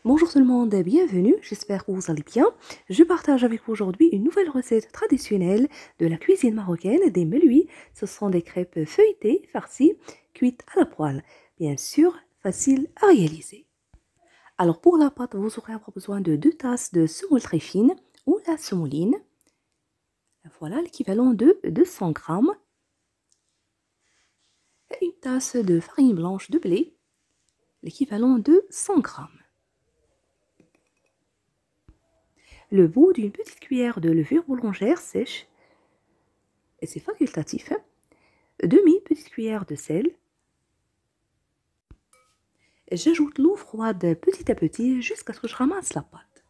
Bonjour tout le monde, bienvenue, j'espère que vous allez bien. Je partage avec vous aujourd'hui une nouvelle recette traditionnelle de la cuisine marocaine des melouis. Ce sont des crêpes feuilletées, farcies, cuites à la poêle. Bien sûr, facile à réaliser. Alors pour la pâte, vous aurez besoin de 2 tasses de semoule très fine ou la semouline. Voilà l'équivalent de 200 grammes. Et une tasse de farine blanche de blé, l'équivalent de 100 grammes. Le bout d'une petite cuillère de levure boulangère sèche, et c'est facultatif, demi-petite cuillère de sel. J'ajoute l'eau froide petit à petit jusqu'à ce que je ramasse la pâte.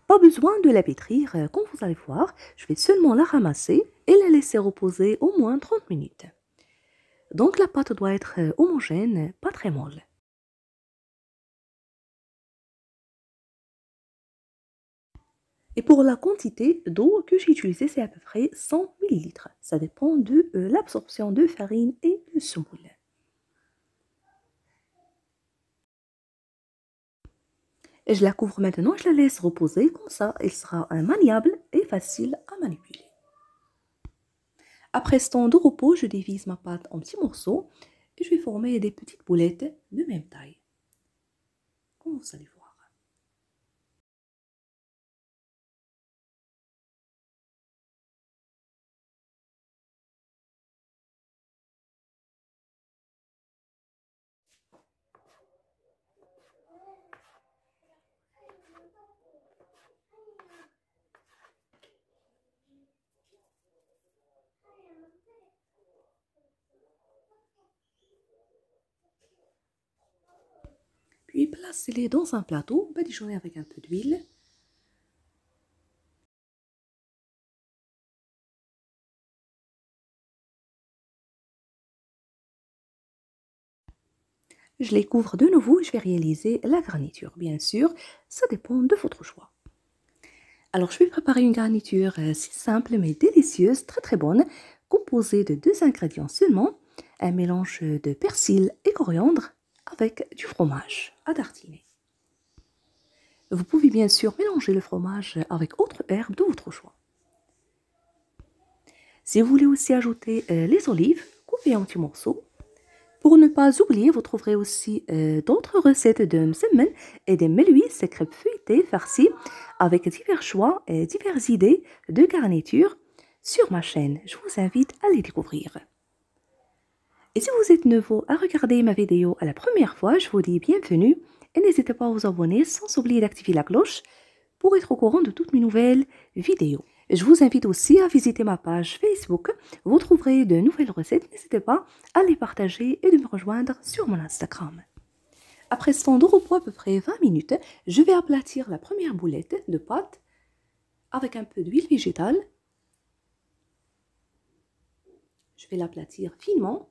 Pas besoin de la pétrir, comme vous allez voir, je vais seulement la ramasser et la laisser reposer au moins 30 minutes. Donc la pâte doit être homogène, pas très molle. Et pour la quantité d'eau que j'ai utilisée, c'est à peu près 100 ml. Ça dépend de l'absorption de farine et de semoule. Et je la couvre maintenant et je la laisse reposer, comme ça elle sera maniable et facile à manipuler. Après ce temps de repos, je divise ma pâte en petits morceaux et je vais former des petites boulettes de même taille, comme vous allez voir. Puis placez-les dans un plateau, badigeonnez avec un peu d'huile. Je les couvre de nouveau et je vais réaliser la garniture. Bien sûr, ça dépend de votre choix. Alors, je vais préparer une garniture si simple mais délicieuse, très très bonne, composée de 2 ingrédients seulement, un mélange de persil et coriandre avec du fromage à tartiner. Vous pouvez bien sûr mélanger le fromage avec autres herbes de votre choix. Si vous voulez aussi ajouter les olives coupées en petits morceaux, pour ne pas oublier, vous trouverez aussi d'autres recettes de msemen et des melouis, ces crêpes feuilletées farcies avec divers choix et diverses idées de garniture sur ma chaîne. Je vous invite à les découvrir. Et si vous êtes nouveau à regarder ma vidéo à la première fois, je vous dis bienvenue et n'hésitez pas à vous abonner sans oublier d'activer la cloche pour être au courant de toutes mes nouvelles vidéos. Je vous invite aussi à visiter ma page Facebook. Vous trouverez de nouvelles recettes. N'hésitez pas à les partager et de me rejoindre sur mon Instagram. Après ce temps de repos, à peu près 20 minutes, je vais aplatir la première boulette de pâte avec un peu d'huile végétale. Je vais l'aplatir finement.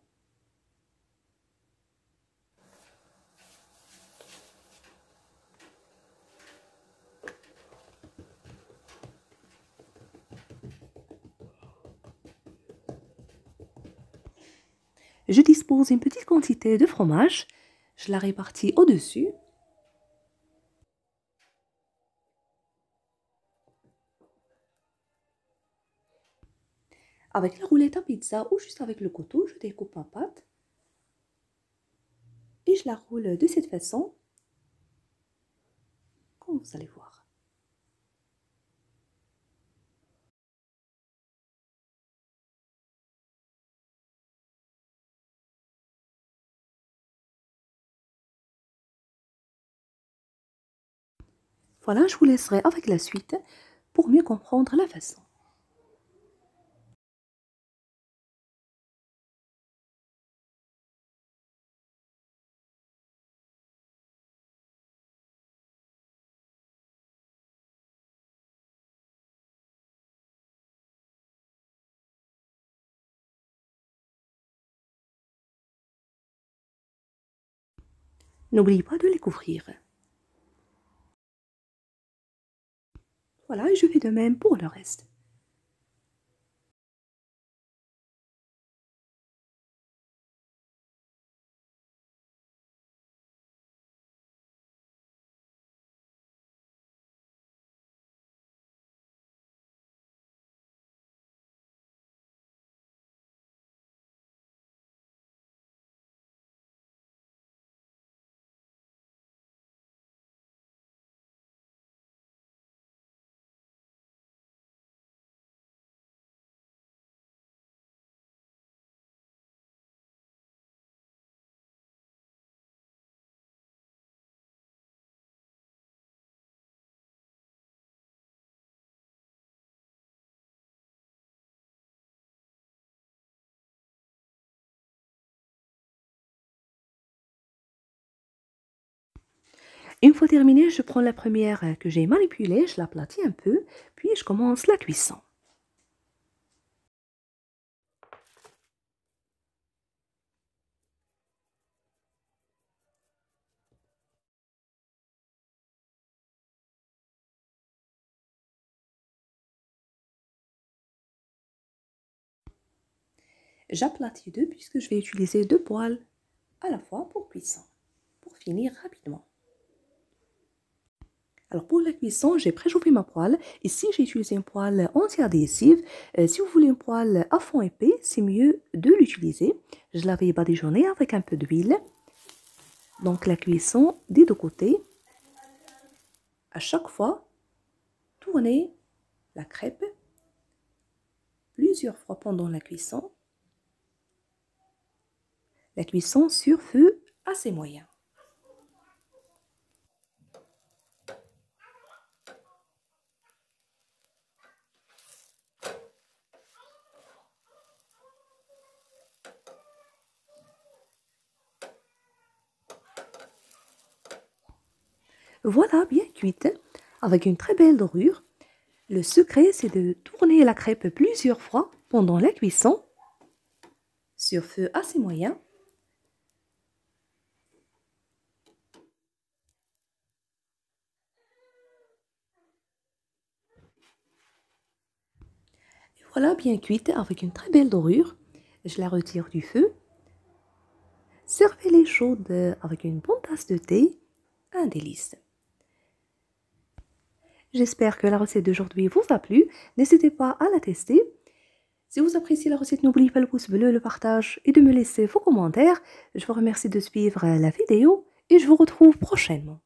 Je dispose d'une petite quantité de fromage. Je la répartis au-dessus. Avec la roulette à pizza ou juste avec le couteau, je découpe ma pâte et je la roule de cette façon, comme vous allez voir. Voilà, je vous laisserai avec la suite pour mieux comprendre la façon. N'oubliez pas de les couvrir. Voilà, et je fais de même pour le reste. Une fois terminée, je prends la première que j'ai manipulée, je l'aplatis un peu, puis je commence la cuisson. J'aplatis deux puisque je vais utiliser deux poêles à la fois pour cuisson, pour finir rapidement. Alors pour la cuisson, j'ai préchauffé ma poêle. Ici, j'ai utilisé une poêle anti-adhésive. Si vous voulez une poêle à fond épais, c'est mieux de l'utiliser. Je l'avais badigeonnée avec un peu d'huile. Donc la cuisson des deux côtés. À chaque fois, tournez la crêpe plusieurs fois pendant la cuisson. La cuisson sur feu assez moyen. Voilà, bien cuite, avec une très belle dorure. Le secret, c'est de tourner la crêpe plusieurs fois pendant la cuisson, sur feu assez moyen. Et voilà, bien cuite, avec une très belle dorure. Je la retire du feu. Servez-les chaudes avec une bonne tasse de thé. Un délice. J'espère que la recette d'aujourd'hui vous a plu. N'hésitez pas à la tester. Si vous appréciez la recette, n'oubliez pas le pouce bleu, le partage et de me laisser vos commentaires. Je vous remercie de suivre la vidéo et je vous retrouve prochainement.